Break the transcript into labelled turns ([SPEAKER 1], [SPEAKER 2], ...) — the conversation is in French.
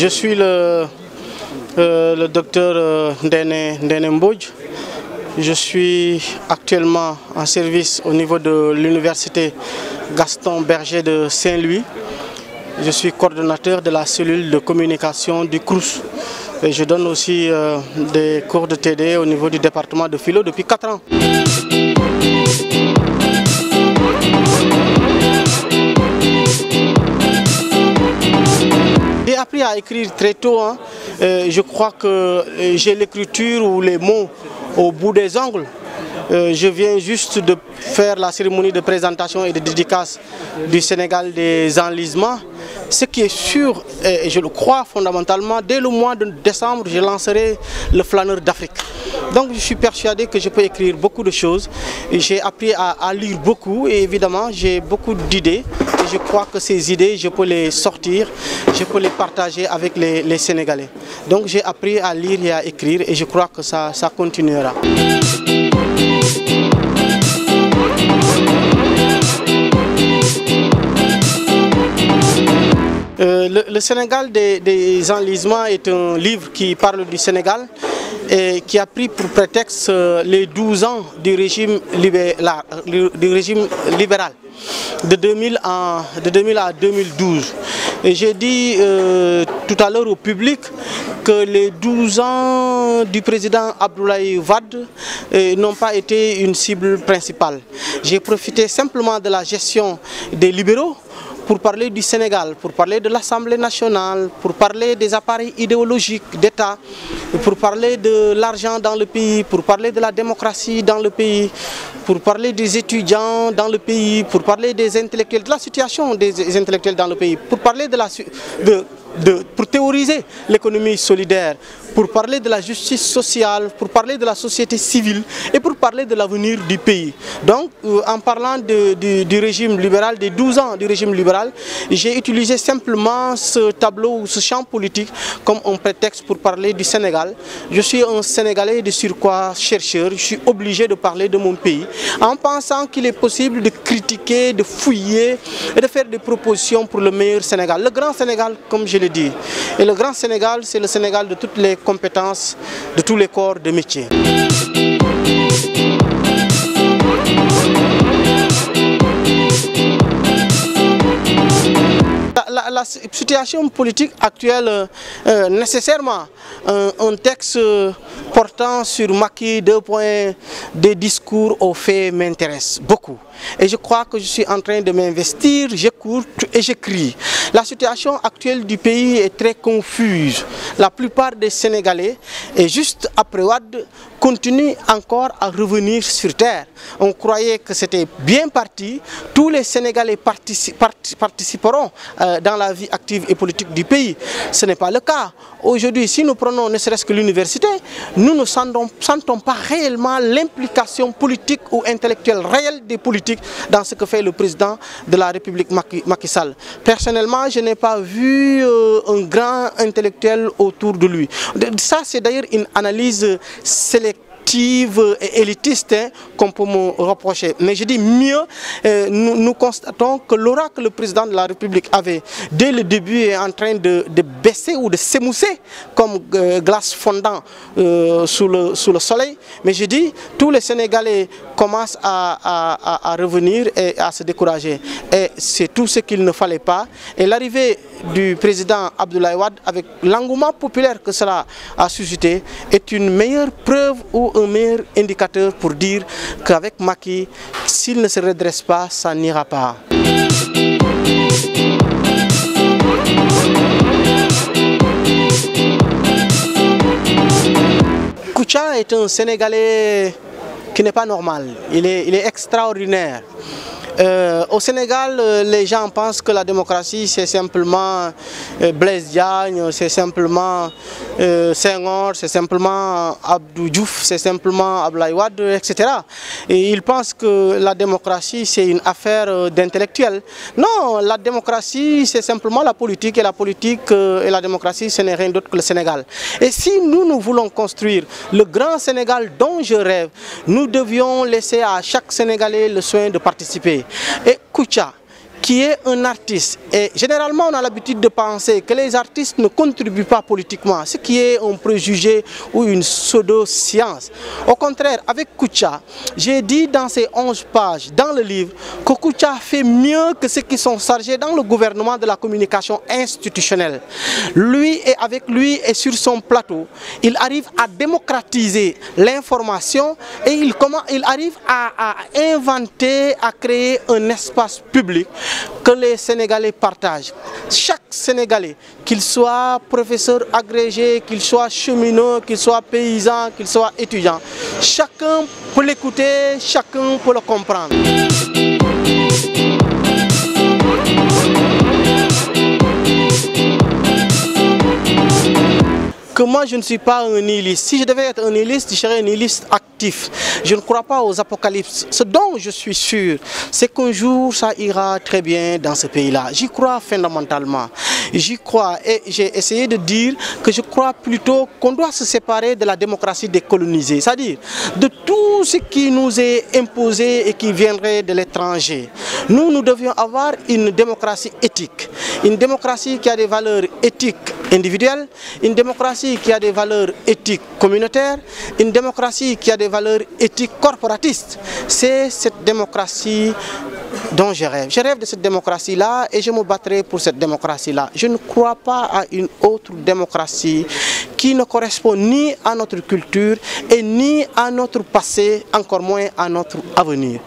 [SPEAKER 1] Je suis le docteur Ndene Mbodj. Je suis actuellement en service au niveau de l'université Gaston Berger de Saint-Louis. Je suis coordonnateur de la cellule de communication du CROUS. Et je donne aussi des cours de TD au niveau du département de philo depuis 4 ans. J'ai appris à écrire très tôt. Je crois que j'ai l'écriture ou les mots au bout des ongles. Je viens juste de faire la cérémonie de présentation et de dédicace du Sénégal des enlisements. Ce qui est sûr, et je le crois fondamentalement, dès le mois de décembre, je lancerai le flâneur d'Afrique. Donc je suis persuadé que je peux écrire beaucoup de choses. J'ai appris à lire beaucoup et évidemment j'ai beaucoup d'idées. Et je crois que ces idées, je peux les sortir, je peux les partager avec les Sénégalais. Donc j'ai appris à lire et à écrire et je crois que ça continuera. Le Sénégal des enlisements est un livre qui parle du Sénégal et qui a pris pour prétexte les 12 ans du régime libéral de 2000 à 2012. Et j'ai dit tout à l'heure au public que les 12 ans du président Abdoulaye Wade n'ont pas été une cible principale. J'ai profité simplement de la gestion des libéraux pour parler du Sénégal, pour parler de l'Assemblée nationale, pour parler des appareils idéologiques d'État, pour parler de l'argent dans le pays, pour parler de la démocratie dans le pays, pour parler des étudiants dans le pays, pour parler des intellectuels, de la situation des intellectuels dans le pays, pour parler pour théoriser l'économie solidaire, pour parler de la justice sociale, pour parler de la société civile et pour parler de l'avenir du pays. Donc, en parlant du régime libéral, des 12 ans du régime libéral, j'ai utilisé simplement ce tableau ou ce champ politique comme un prétexte pour parler du Sénégal. Je suis un Sénégalais de surcroît chercheur, je suis obligé de parler de mon pays en pensant qu'il est possible de critiquer, de fouiller et de faire des propositions pour le meilleur Sénégal. Le grand Sénégal, comme je l'ai dit. Et le grand Sénégal, c'est le Sénégal de toutes les compétences, de tous les corps de métier. La situation politique actuelle, nécessairement, un texte portant sur Macky, 2 points, des discours aux faits m'intéresse beaucoup. Et je crois que je suis en train de m'investir, j'écoute et j'écris. La situation actuelle du pays est très confuse. La plupart des Sénégalais, et juste après Wade, continuent encore à revenir sur terre. On croyait que c'était bien parti. Tous les Sénégalais participeront dans la vie active et politique du pays. Ce n'est pas le cas. Aujourd'hui, si nous prenons ne serait-ce que l'université, nous ne sentons pas réellement l'implication politique ou intellectuelle réelle des politiques dans ce que fait le président de la République Macky Sall. Personnellement, je n'ai pas vu un grand intellectuel autour de lui. Ça, c'est d'ailleurs une analyse sélective et élitiste qu'on peut me reprocher. Mais je dis mieux, nous constatons que l'aura que le président de la République avait dès le début est en train de baisser ou de s'émousser comme glace fondant sous le soleil. Mais je dis, tous les Sénégalais commencent à revenir et à se décourager. Et c'est tout ce qu'il ne fallait pas. Et l'arrivée du président Abdoulaye Wade, avec l'engouement populaire que cela a suscité, est une meilleure preuve ou un meilleur indicateur pour dire qu'avec Macky, s'il ne se redresse pas, ça n'ira pas. Koucha est un Sénégalais qui n'est pas normal, il est extraordinaire. Au Sénégal, les gens pensent que la démocratie c'est simplement Blaise Diagne, c'est simplement Senghor, c'est simplement Abdou Diouf, c'est simplement Abdoulaye Wade, etc. Et ils pensent que la démocratie c'est une affaire d'intellectuels. Non, la démocratie c'est simplement la politique et la politique et la démocratie ce n'est rien d'autre que le Sénégal. Et si nous voulons construire le grand Sénégal dont je rêve, nous devions laisser à chaque Sénégalais le soin de participer. Et Koucha, qui est un artiste. Et généralement, on a l'habitude de penser que les artistes ne contribuent pas politiquement, ce qui est un préjugé ou une pseudo-science. Au contraire, avec Kouthia, j'ai dit dans ces 11 pages, dans le livre, que Kouthia fait mieux que ceux qui sont chargés dans le gouvernement de la communication institutionnelle. Lui et avec lui et sur son plateau, il arrive à démocratiser l'information et il arrive à inventer, à créer un espace public que les Sénégalais partagent. Chaque Sénégalais, qu'il soit professeur agrégé, qu'il soit cheminot, qu'il soit paysan, qu'il soit étudiant, chacun peut l'écouter, chacun peut le comprendre. Que moi je ne suis pas un nihiliste. Si je devais être un nihiliste, je serais un nihiliste actif. Je ne crois pas aux apocalypses. Ce dont je suis sûr, c'est qu'un jour ça ira très bien dans ce pays-là. J'y crois fondamentalement. J'y crois et j'ai essayé de dire que je crois plutôt qu'on doit se séparer de la démocratie décolonisée. C'est-à-dire de tout ce qui nous est imposé et qui viendrait de l'étranger. Nous devions avoir une démocratie éthique. Une démocratie qui a des valeurs éthiques individuelles, une démocratie qui a des valeurs éthiques communautaires, une démocratie qui a des valeurs éthiques corporatistes. C'est cette démocratie dont je rêve. Je rêve de cette démocratie-là et je me battrai pour cette démocratie-là. Je ne crois pas à une autre démocratie qui ne correspond ni à notre culture et ni à notre passé, encore moins à notre avenir.